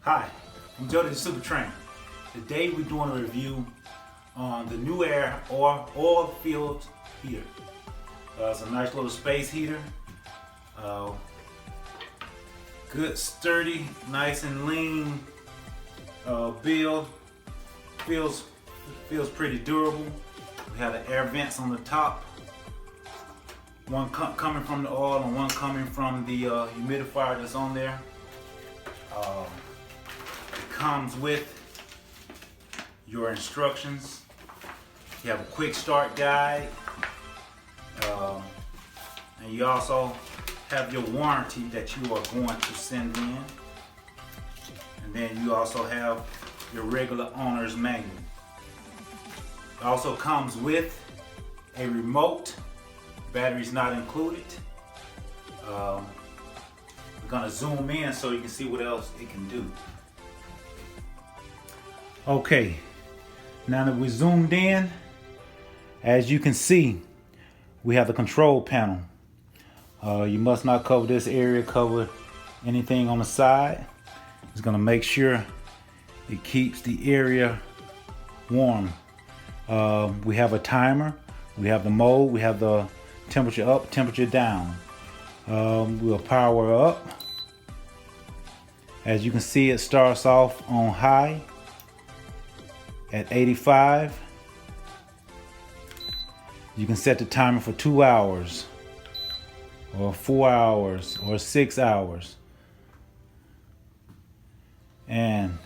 Hi, I'm Jody the Super Trainer. Today we're doing a review on the Newair oil filled heater. It's a nice little space heater. Good, sturdy, nice and lean build. Feels pretty durable. We have the air vents on the top. One coming from the oil and one coming from the humidifier that's on there. It comes with your instructions. You have a quick start guide, and you also have your warranty that you are going to send in, and then you also have your regular owner's manual. It also comes with a remote. Battery's not included. We're gonna zoom in so you can see what else it can do. Okay, now that we zoomed in, as you can see, we have the control panel. You must not cover this area, cover anything on the side. It's gonna make sure it keeps the area warm. We have a timer, we have the mode, we have the temperature up, temperature down. We'll power up. As you can see, it starts off on high at 85. You can set the timer for 2 hours or 4 hours or 6 hours. And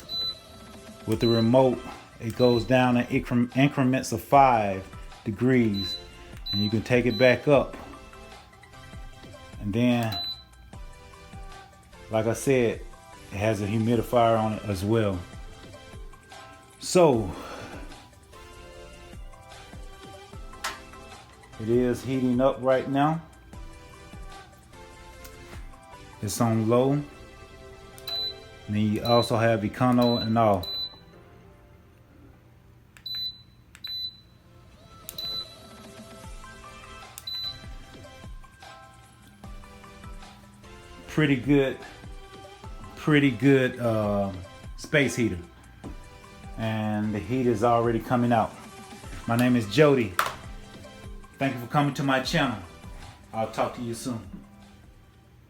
with the remote, it goes down in increments of 5 degrees, and you can take it back up. And then, like I said, it has a humidifier on it as well. So it is heating up right now. It's on low. And then you also have econo and off. Pretty good space heater, and the heat is already coming out. My name is Jody. Thank you for coming to my channel. I'll talk to you soon.